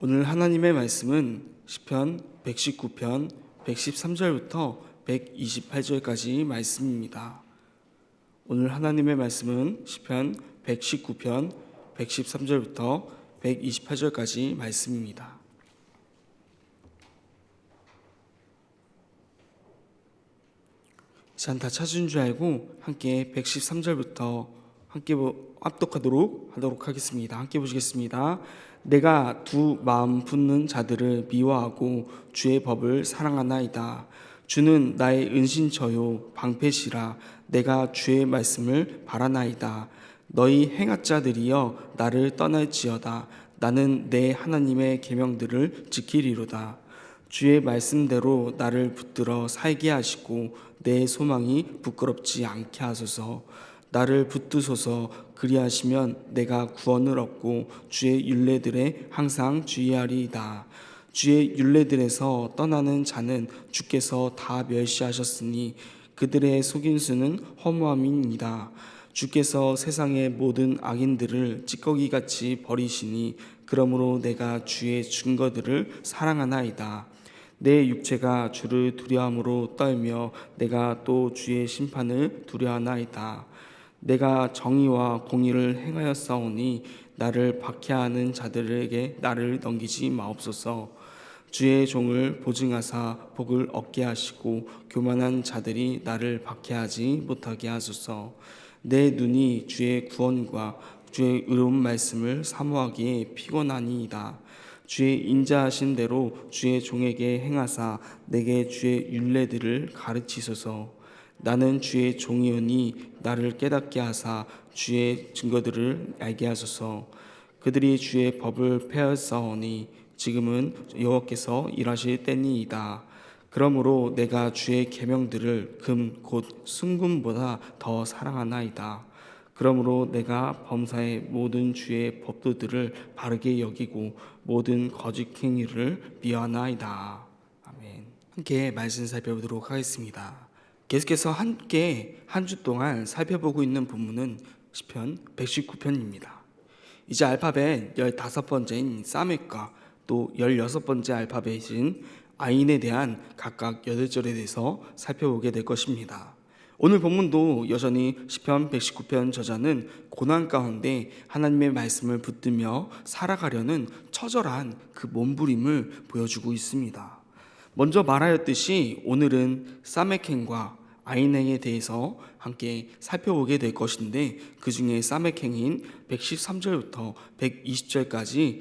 오늘 하나님의 말씀은 시편 119편 113절부터 128절까지 말씀입니다. 오늘 하나님의 말씀은 시편 119편 113절부터 128절까지 말씀입니다. 자, 다 찾은 줄 알고 함께 113절부터 함께 합독하도록 하겠습니다. 함께 보시겠습니다. 내가 두 마음 붙는 자들을 미워하고 주의 법을 사랑하나이다. 주는 나의 은신처요 방패시라. 내가 주의 말씀을 바라나이다. 너희 행악자들이여 나를 떠날지어다. 나는 내 하나님의 계명들을 지키리로다. 주의 말씀대로 나를 붙들어 살게 하시고 내 소망이 부끄럽지 않게 하소서. 나를 붙드소서. 그리하시면 내가 구원을 얻고 주의 율례들에 항상 주의하리이다. 주의 율례들에서 떠나는 자는 주께서 다 멸시하셨으니 그들의 속임수는 허무함이니이다. 주께서 세상의 모든 악인들을 찌꺼기같이 버리시니 그러므로 내가 주의 증거들을 사랑하나이다. 내 육체가 주를 두려움으로 떨며 내가 또 주의 심판을 두려워하나이다. 내가 정의와 공의를 행하였사오니 나를 박해하는 자들에게 나를 넘기지 마옵소서. 주의 종을 보증하사 복을 얻게 하시고 교만한 자들이 나를 박해하지 못하게 하소서. 내 눈이 주의 구원과 주의 의로운 말씀을 사모하기에 피곤하니이다. 주의 인자하신 대로 주의 종에게 행하사 내게 주의 율례들을 가르치소서. 나는 주의 종이오니 나를 깨닫게 하사 주의 증거들을 알게 하소서. 그들이 주의 법을 폐하였사오니 지금은 여호와께서 일하실 때니이다. 그러므로 내가 주의 계명들을 금 곧 순금보다 더 사랑하나이다. 그러므로 내가 범사의 모든 주의 법도들을 바르게 여기고 모든 거짓 행위를 미워하나이다. 아멘. 함께 말씀 살펴보도록 하겠습니다. 계속해서 함께 한 주 동안 살펴보고 있는 본문은 시편 119편입니다. 이제 알파벳 15번째인 사멕과 또 16번째 알파벳인 아인에 대한 각각 8절에 대해서 살펴보게 될 것입니다. 오늘 본문도 여전히 시편 119편 저자는 고난 가운데 하나님의 말씀을 붙들며 살아가려는 처절한 그 몸부림을 보여주고 있습니다. 먼저 말하였듯이 오늘은 사멕행과 아인행에 대해서 함께 살펴보게 될 것인데, 그 중에 사멕행인 113절부터 120절까지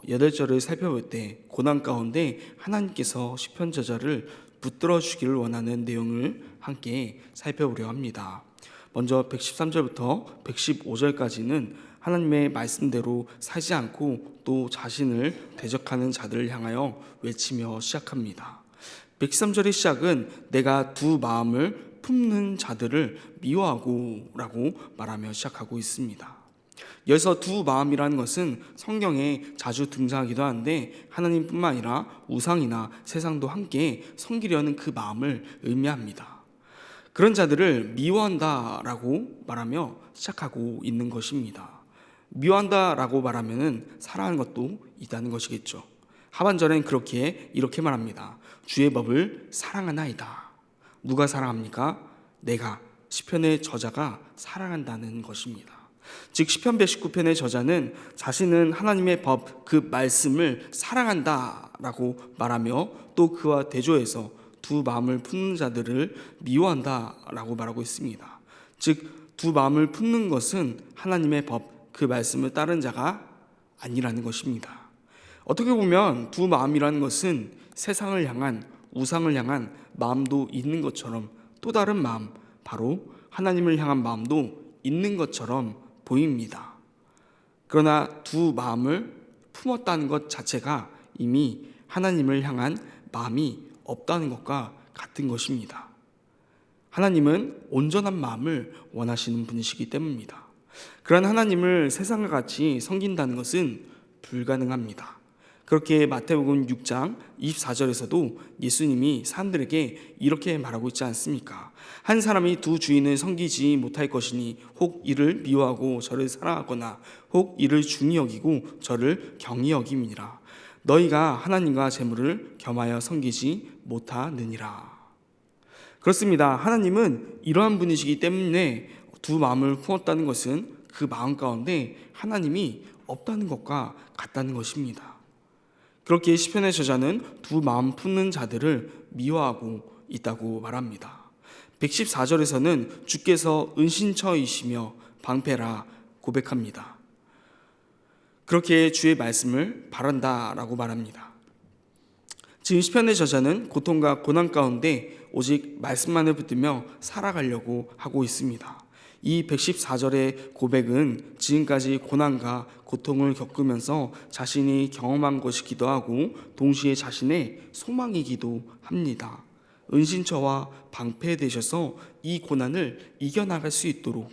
8절을 살펴볼 때 고난 가운데 하나님께서 시편 저자를 붙들어 주기를 원하는 내용을 함께 살펴보려 합니다. 먼저 113절부터 115절까지는 하나님의 말씀대로 살지 않고 또 자신을 대적하는 자들을 향하여 외치며 시작합니다. 113절의 시작은 내가 두 마음을 품는 자들을 미워하고 라고 말하며 시작하고 있습니다. 여기서 두 마음이라는 것은 성경에 자주 등장하기도 하는데 하나님뿐만 아니라 우상이나 세상도 함께 섬기려는 그 마음을 의미합니다. 그런 자들을 미워한다라고 말하며 시작하고 있는 것입니다. 미워한다라고 말하면 사랑하는 것도 있다는 것이겠죠. 하반절엔 이렇게 말합니다. 주의 법을 사랑하나이다. 누가 사랑합니까? 내가, 시편의 저자가 사랑한다는 것입니다. 즉 시편 119편의 저자는 자신은 하나님의 법, 그 말씀을 사랑한다라고 말하며 또 그와 대조해서 두 마음을 품는 자들을 미워한다라고 말하고 있습니다. 즉 두 마음을 품는 것은 하나님의 법, 그 말씀을 따른 자가 아니라는 것입니다. 어떻게 보면 두 마음이라는 것은 세상을 향한, 우상을 향한 마음도 있는 것처럼 또 다른 마음, 바로 하나님을 향한 마음도 있는 것처럼 보입니다. 그러나 두 마음을 품었다는 것 자체가 이미 하나님을 향한 마음이 없다는 것과 같은 것입니다. 하나님은 온전한 마음을 원하시는 분이시기 때문입니다. 그런 하나님을 세상과 같이 섬긴다는 것은 불가능합니다. 그렇게 마태복음 6장 24절에서도 예수님이 사람들에게 이렇게 말하고 있지 않습니까? 한 사람이 두 주인을 섬기지 못할 것이니 혹 이를 미워하고 저를 사랑하거나 혹 이를 중히 여기고 저를 경히 여김이니라. 너희가 하나님과 재물을 겸하여 섬기지 못하느니라. 그렇습니다. 하나님은 이러한 분이시기 때문에 두 마음을 품었다는 것은 그 마음 가운데 하나님이 없다는 것과 같다는 것입니다. 그렇게 시편의 저자는 두 마음 품는 자들을 미워하고 있다고 말합니다. 114절에서는 주께서 은신처이시며 방패라 고백합니다. 그렇게 주의 말씀을 바란다라고 말합니다. 지금 시편의 저자는 고통과 고난 가운데 오직 말씀만을 붙들며 살아가려고 하고 있습니다. 이 114절의 고백은 지금까지 고난과 고통을 겪으면서 자신이 경험한 것이기도 하고 동시에 자신의 소망이기도 합니다. 은신처와 방패 되셔서 이 고난을 이겨나갈 수 있도록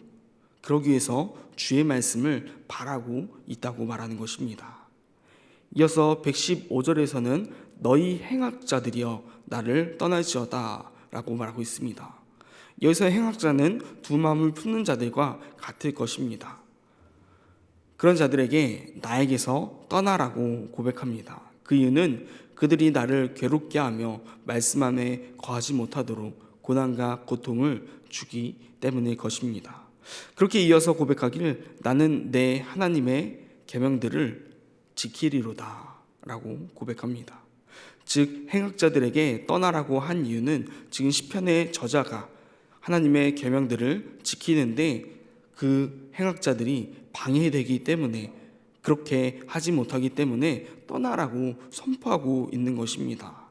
그러기 위해서 주의 말씀을 바라고 있다고 말하는 것입니다. 이어서 115절에서는 너희 행악자들이여 나를 떠날지어다 라고 말하고 있습니다. 여기서 행악자는 두 마음을 품는 자들과 같을 것입니다. 그런 자들에게 나에게서 떠나라고 고백합니다. 그 이유는 그들이 나를 괴롭게 하며 말씀 안에 거하지 못하도록 고난과 고통을 주기 때문일 것입니다. 그렇게 이어서 고백하기를 나는 내 하나님의 계명들을 지키리로다 라고 고백합니다. 즉 행악자들에게 떠나라고 한 이유는 지금 시편의 저자가 하나님의 계명들을 지키는데 그 행악자들이 방해되기 때문에 그렇게 하지 못하기 때문에 떠나라고 선포하고 있는 것입니다.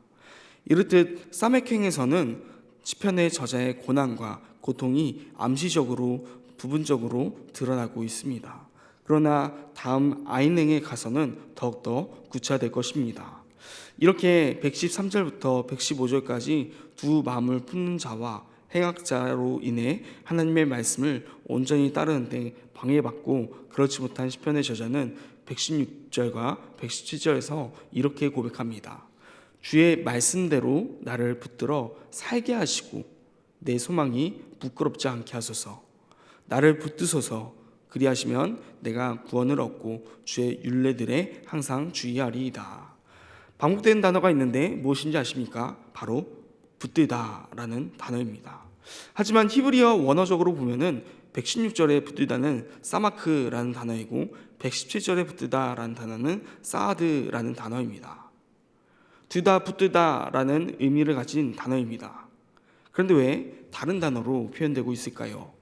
이렇듯 사맥행에서는 시편의 저자의 고난과 고통이 암시적으로 부분적으로 드러나고 있습니다. 그러나 다음 아인행에 가서는 더욱더 구체화될 것입니다. 이렇게 113절부터 115절까지 두 마음을 품는 자와 행악자로 인해 하나님의 말씀을 온전히 따르는데 방해받고 그렇지 못한 시편의 저자는 116절과 117절에서 이렇게 고백합니다. 주의 말씀대로 나를 붙들어 살게 하시고 내 소망이 부끄럽지 않게 하소서. 나를 붙드소서. 그리하시면 내가 구원을 얻고 주의 율례들에 항상 주의하리이다. 반복되는 단어가 있는데 무엇인지 아십니까? 바로 붙들다라는 단어입니다. 하지만 히브리어 원어적으로 보면은 116절에 붙들다는 사마크라는 단어이고 117절에 붙들다라는 단어는 사아드라는 단어입니다. 두다 붙들다라는 의미를 가진 단어입니다. 그런데 왜 다른 단어로 표현되고 있을까요?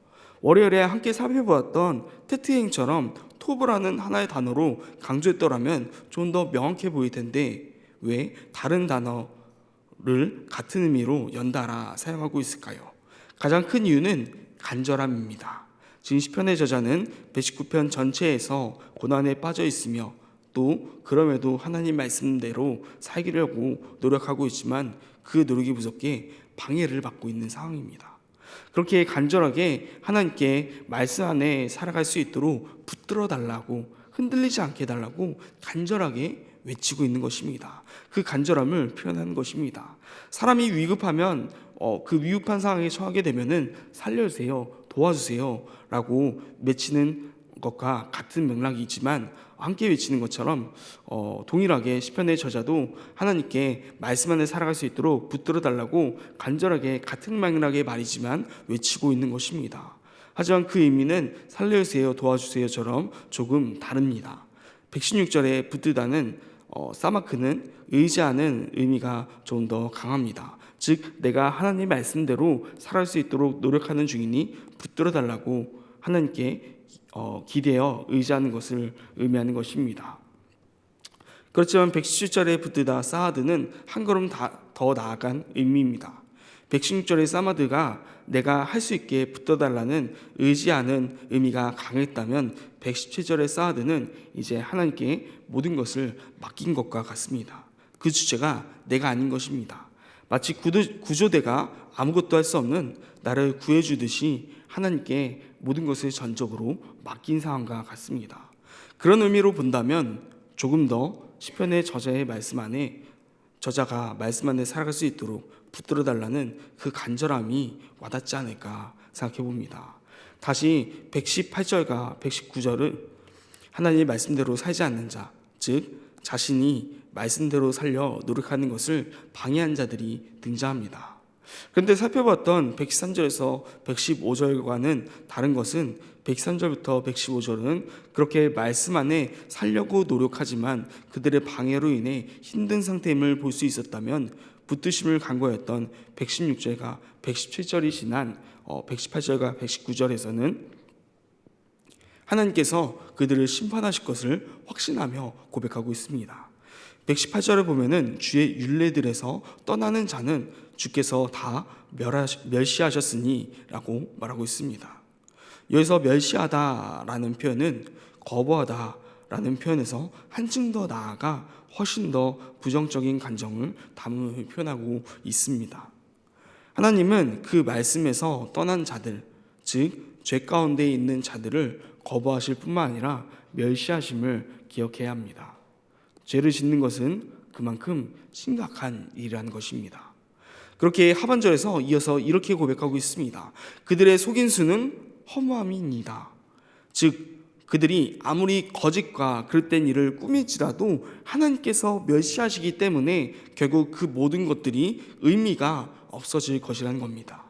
월요일에 함께 살펴보았던 테트행처럼 토브라는 하나의 단어로 강조했더라면 좀 더 명확해 보일 텐데 왜 다른 단어를 같은 의미로 연달아 사용하고 있을까요? 가장 큰 이유는 간절함입니다. 지금 시편의 저자는 119편 전체에서 고난에 빠져 있으며 또 그럼에도 하나님 말씀대로 살기려고 노력하고 있지만 그 노력이 무섭게 방해를 받고 있는 상황입니다. 그렇게 간절하게 하나님께 말씀 안에 살아갈 수 있도록 붙들어 달라고 흔들리지 않게 해달라고 간절하게 외치고 있는 것입니다. 그 간절함을 표현하는 것입니다. 사람이 위급하면 그 위급한 상황에 처하게 되면은 살려주세요, 도와주세요 라고 외치는 것과 같은 맥락이지만 함께 외치는 것처럼 동일하게 시편의 저자도 하나님께 말씀 안에 살아갈 수 있도록 붙들어 달라고 간절하게 같은 맥락의 말이지만 외치고 있는 것입니다. 하지만 그 의미는 살려주세요, 도와주세요처럼 조금 다릅니다. 116절에 붙들다는 사마크는 의지하는 의미가 좀 더 강합니다. 즉 내가 하나님 말씀대로 살아갈 수 있도록 노력하는 중이니 붙들어 달라고 하나님께 기대어 의지하는 것을 의미하는 것입니다. 그렇지만 117절에 붙들다 사하드는 한 걸음 더 나아간 의미입니다. 116절의 사마드가 내가 할 수 있게 붙어달라는 의지하는 의미가 강했다면 117절의 사하드는 이제 하나님께 모든 것을 맡긴 것과 같습니다. 그 주제가 내가 아닌 것입니다. 마치 구조대가 아무것도 할 수 없는 나를 구해주듯이 하나님께 모든 것을 전적으로 맡긴 상황과 같습니다. 그런 의미로 본다면 조금 더 시편의 저자의 말씀 안에 저자가 말씀 안에 살아갈 수 있도록 붙들어 달라는 그 간절함이 와닿지 않을까 생각해 봅니다. 다시 118절과 119절은 하나님의 말씀대로 살지 않는 자, 즉 자신이 말씀대로 살려 노력하는 것을 방해한 자들이 등장합니다. 그런데 살펴봤던 113절에서 115절과는 다른 것은 113절부터 115절은 그렇게 말씀 안에 살려고 노력하지만 그들의 방해로 인해 힘든 상태임을 볼 수 있었다면, 붙드심을 간구하였던 116절과 117절이 지난 118절과 119절에서는 하나님께서 그들을 심판하실 것을 확신하며 고백하고 있습니다. 118절을 보면은 주의 율례들에서 떠나는 자는 주께서 다 멸시하셨으니 라고 말하고 있습니다. 여기서 멸시하다라는 표현은 거부하다라는 표현에서 한층 더 나아가 훨씬 더 부정적인 감정을 담음을 표현하고 있습니다. 하나님은 그 말씀에서 떠난 자들, 즉 죄 가운데 있는 자들을 거부하실 뿐만 아니라 멸시하심을 기억해야 합니다. 죄를 짓는 것은 그만큼 심각한 일이라는 것입니다. 그렇게 하반절에서 이어서 이렇게 고백하고 있습니다. 그들의 속인수는 허무함이니이다. 즉 그들이 아무리 거짓과 그릇된 일을 꾸밀지라도 하나님께서 멸시하시기 때문에 결국 그 모든 것들이 의미가 없어질 것이라는 겁니다.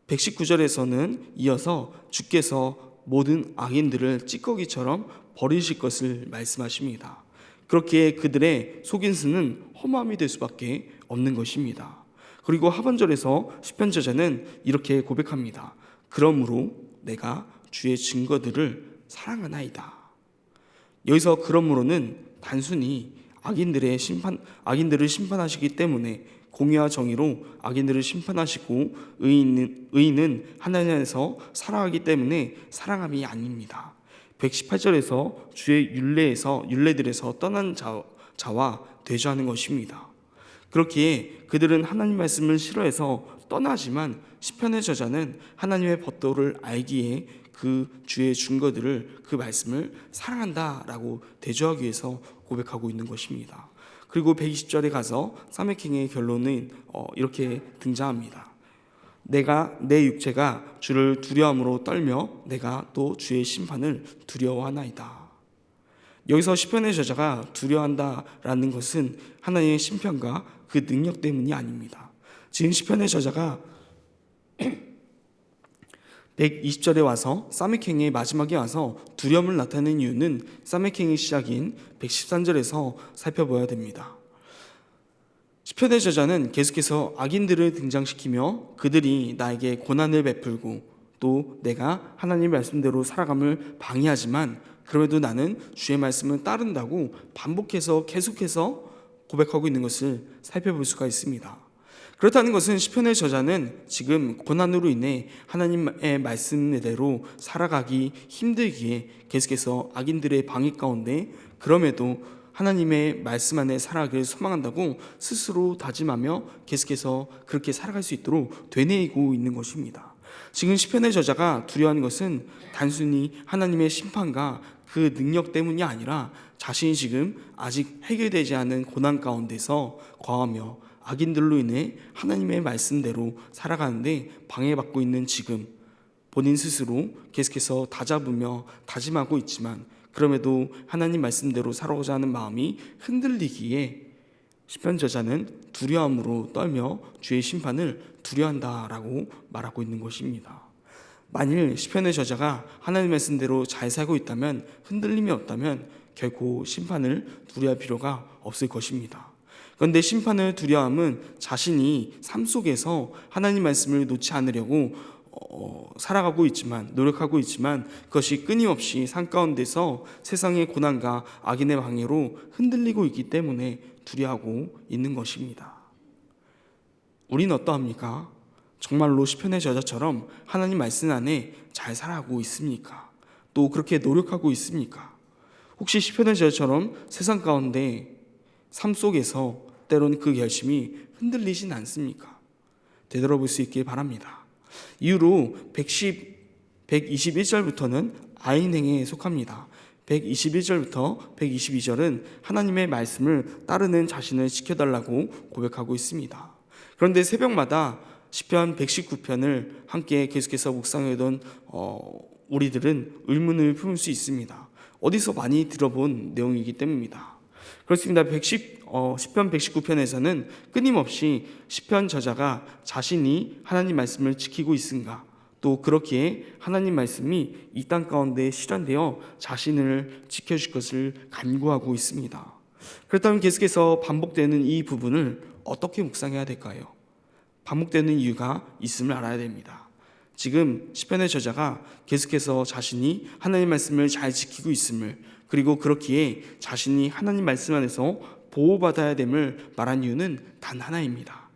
119절에서는 이어서 주께서 모든 악인들을 찌꺼기처럼 버리실 것을 말씀하십니다. 그렇게 그들의 속인수는 허무함이 될 수밖에 없는 것입니다. 그리고 하반절에서 시편 저자는 이렇게 고백합니다. 그러므로 내가 주의 증거들을 사랑하나이다. 여기서 그러므로는 단순히 악인들을 심판하시기 때문에 공의와 정의로 악인들을 심판하시고 의인은 하나님 안에서 살아가기 때문에 사랑함이 아닙니다. 118절에서 주의 율례들에서 떠난 자와 대조하는 것입니다. 그렇기에 그들은 하나님 말씀을 싫어해서 떠나지만 시편의 저자는 하나님의 법도를 알기에 그 주의 증거들을, 그 말씀을 사랑한다라고 대조하기 위해서 고백하고 있는 것입니다. 그리고 120절에 가서 사맥행의 결론은 이렇게 등장합니다. 내 육체가 주를 두려움으로 떨며 내가 또 주의 심판을 두려워하나이다. 여기서 시편의 저자가 두려워한다라는 것은 하나님의 심판과 그 능력 때문이 아닙니다. 지금 시편의 저자가 120절에 와서 사맥행의 마지막에 와서 두려움을 나타내는 이유는 사맥행의 시작인 113절에서 살펴봐야 됩니다. 시편의 저자는 계속해서 악인들을 등장시키며 그들이 나에게 고난을 베풀고 또 내가 하나님 말씀대로 살아감을 방해하지만 그럼에도 나는 주의 말씀을 따른다고 반복해서 계속해서 고백하고 있는 것을 살펴볼 수가 있습니다. 그렇다는 것은 시편의 저자는 지금 고난으로 인해 하나님의 말씀대로 살아가기 힘들기에 계속해서 악인들의 방해 가운데 그럼에도 하나님의 말씀 안에 살아가기를 소망한다고 스스로 다짐하며 계속해서 그렇게 살아갈 수 있도록 되뇌이고 있는 것입니다. 지금 시편의 저자가 두려워하는 것은 단순히 하나님의 심판과 그 능력 때문이 아니라 자신이 지금 아직 해결되지 않은 고난 가운데서 거하며 악인들로 인해 하나님의 말씀대로 살아가는데 방해받고 있는 지금 본인 스스로 계속해서 다잡으며 다짐하고 있지만 그럼에도 하나님 말씀대로 살아오자 하는 마음이 흔들리기에 시편 저자는 두려움으로 떨며 주의 심판을 두려워한다라고 말하고 있는 것입니다. 만일 시편의 저자가 하나님 말씀대로 잘 살고 있다면, 흔들림이 없다면 결코 심판을 두려워할 필요가 없을 것입니다. 그런데 심판을 두려워함은 자신이 삶 속에서 하나님 말씀을 놓지 않으려고 살아가고 있지만, 노력하고 있지만 그것이 끊임없이 삶 가운데서 세상의 고난과 악인의 방해로 흔들리고 있기 때문에 두려워하고 있는 것입니다. 우리는 어떠합니까? 정말로 시편의 저자처럼 하나님 말씀 안에 잘 살아가고 있습니까? 또 그렇게 노력하고 있습니까? 혹시 시편의 저자처럼 세상 가운데 삶 속에서 때로는 그 결심이 흔들리진 않습니까? 되돌아볼 수 있길 바랍니다. 이후로 121절부터는 아인행에 속합니다. 121절부터 122절은 하나님의 말씀을 따르는 자신을 지켜달라고 고백하고 있습니다. 그런데 새벽마다 시편 119편을 함께 계속해서 묵상하던 우리들은 의문을 품을 수 있습니다. 어디서 많이 들어본 내용이기 때문입니다. 그렇습니다. 시편 119편에서는 끊임없이 시편 저자가 자신이 하나님 말씀을 지키고 있은가, 또 그렇기에 하나님 말씀이 이 땅 가운데 실현되어 자신을 지켜줄 것을 간구하고 있습니다. 그렇다면 계속해서 반복되는 이 부분을 어떻게 묵상해야 될까요? 반복되는 이유가 있음을 알아야 됩니다. 지금 시편의 저자가 계속해서 자신이 하나님 말씀을 잘 지키고 있음을, 그리고 그렇기에 자신이 하나님 말씀 안에서 보호받아야 됨을 말한 이유는 단 하나입니다.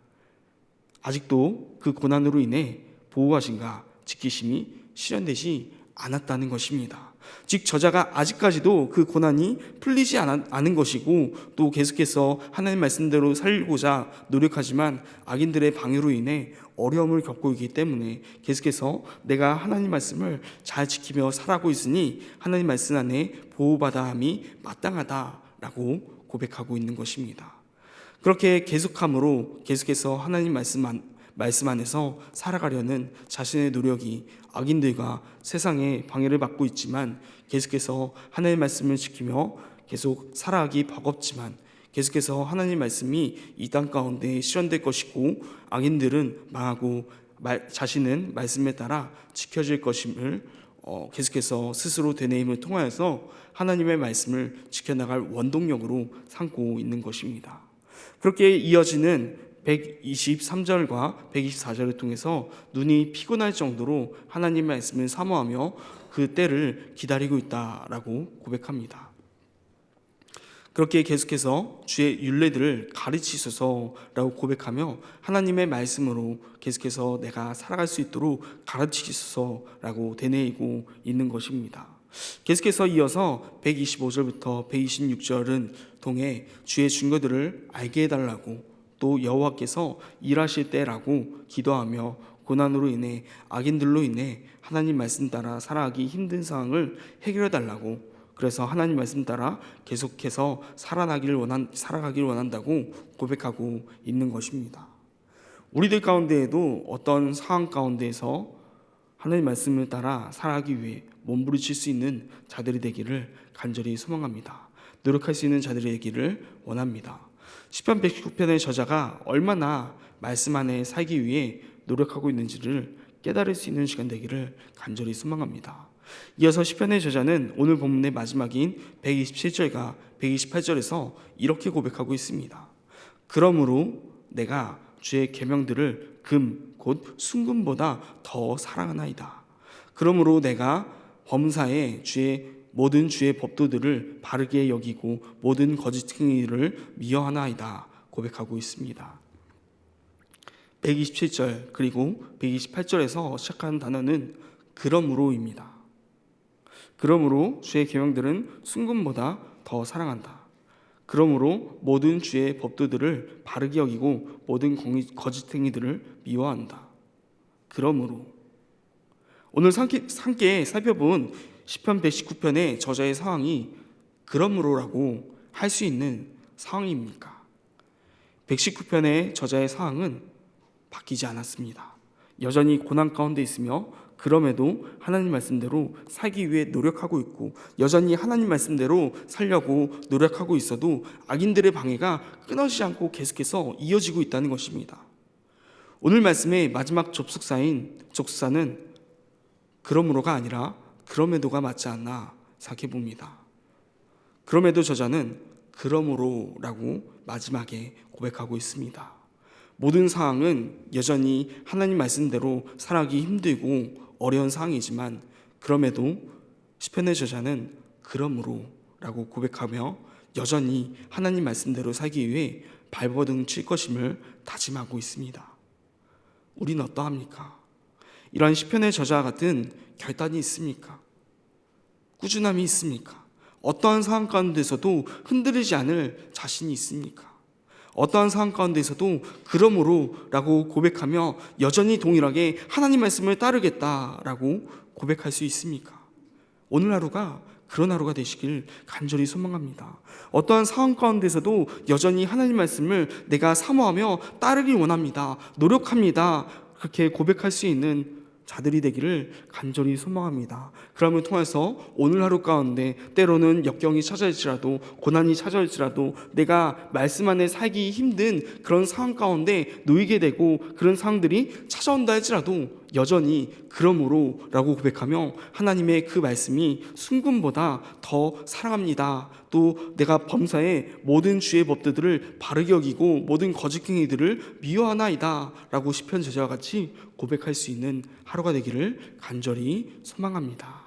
아직도 그 고난으로 인해 보호하심과 지키심이 실현되지 않았다는 것입니다. 즉 저자가 아직까지도 그 고난이 풀리지 않은 것이고, 또 계속해서 하나님 말씀대로 살고자 노력하지만 악인들의 방해로 인해 어려움을 겪고 있기 때문에 계속해서 내가 하나님 말씀을 잘 지키며 살아가고 있으니 하나님 말씀 안에 보호받아 함이 마땅하다라고 고백하고 있는 것입니다. 그렇게 계속함으로 계속해서 하나님 말씀 안에서 살아가려는 자신의 노력이 악인들과 세상의 방해를 받고 있지만, 계속해서 하나님의 말씀을 지키며 계속 살아가기 버겁지만 계속해서 하나님의 말씀이 이 땅 가운데 실현될 것이고, 악인들은 망하고 자신은 말씀에 따라 지켜질 것임을 계속해서 스스로 되뇌임을 통하여서 하나님의 말씀을 지켜나갈 원동력으로 삼고 있는 것입니다. 그렇게 이어지는 123절과 124절을 통해서 눈이 피곤할 정도로 하나님의 말씀을 사모하며 그 때를 기다리고 있다라고 고백합니다. 그렇게 계속해서 주의 율례들을 가르치소서라고 고백하며 하나님의 말씀으로 계속해서 내가 살아갈 수 있도록 가르치소서라고 되뇌이고 있는 것입니다. 계속해서 이어서 125절부터 126절은 통해 주의 증거들을 알게 해달라고, 또 여호와께서 일하실 때라고 기도하며 고난으로 인해 악인들로 인해 하나님 말씀 따라 살아가기 힘든 상황을 해결해 달라고, 그래서 하나님 말씀 따라 계속해서 살아가길 원한다고 고백하고 있는 것입니다. 우리들 가운데에도 어떤 상황 가운데에서 하나님 말씀을 따라 살아가기 위해 몸부림칠 수 있는 자들이 되기를 간절히 소망합니다. 노력할 수 있는 자들이 되기를 원합니다. 시편 119편의 저자가 얼마나 말씀 안에 살기 위해 노력하고 있는지를 깨달을 수 있는 시간 되기를 간절히 소망합니다. 이어서 시편의 저자는 오늘 본문의 마지막인 127절과 128절에서 이렇게 고백하고 있습니다. 그러므로 내가 주의 계명들을 금 곧 순금보다 더 사랑하나이다. 그러므로 내가 범사에 모든 주의 법도들을 바르게 여기고 모든 거짓 행위를 미워하나이다 고백하고 있습니다. 127절 그리고 128절에서 시작하는 단어는 그러므로입니다. 그러므로 주의 계명들은 순금보다 더 사랑한다. 그러므로 모든 주의 법도들을 바르게 여기고 모든 거짓 행위들을 미워한다. 그러므로 오늘 함께 살펴본 시편 119편의 저자의 상황이 그러므로라고 할 수 있는 상황입니까? 119편의 저자의 상황은 바뀌지 않았습니다. 여전히 고난 가운데 있으며 그럼에도 하나님 말씀대로 살기 위해 노력하고 있고, 여전히 하나님 말씀대로 살려고 노력하고 있어도 악인들의 방해가 끊어지지 않고 계속해서 이어지고 있다는 것입니다. 오늘 말씀의 마지막 접속사는 그러므로가 아니라 그럼에도가 맞지 않나 생각해 봅니다. 그럼에도 저자는 그러므로라고 마지막에 고백하고 있습니다. 모든 상황은 여전히 하나님 말씀대로 살아가기 힘들고 어려운 상황이지만, 그럼에도 시편의 저자는 그러므로라고 고백하며 여전히 하나님 말씀대로 살기 위해 발버둥 칠 것임을 다짐하고 있습니다. 우리는 어떠합니까? 이러한 시편의 저자와 같은 결단이 있습니까? 꾸준함이 있습니까? 어떠한 상황 가운데서도 흔들리지 않을 자신이 있습니까? 어떠한 상황 가운데서도 그러므로라고 고백하며 여전히 동일하게 하나님 말씀을 따르겠다라고 고백할 수 있습니까? 오늘 하루가 그런 하루가 되시길 간절히 소망합니다. 어떠한 상황 가운데서도 여전히 하나님 말씀을 내가 사모하며 따르길 원합니다. 노력합니다. 그렇게 고백할 수 있는 자들이 되기를 간절히 소망합니다. 그럼을 통해서 오늘 하루 가운데 때로는 역경이 찾아올지라도 고난이 찾아올지라도 내가 말씀 안에 살기 힘든 그런 상황 가운데 놓이게 되고 그런 상황들이 찾아온다 할지라도 여전히 그러므로 라고 고백하며 하나님의 그 말씀이 순금보다 더 사랑합니다. 또 내가 범사의 모든 주의 법도들을 바르게 여기고 모든 거짓행위들을 미워하나이다 라고 시편 저자와 같이 고백할 수 있는 하루가 되기를 간절히 소망합니다.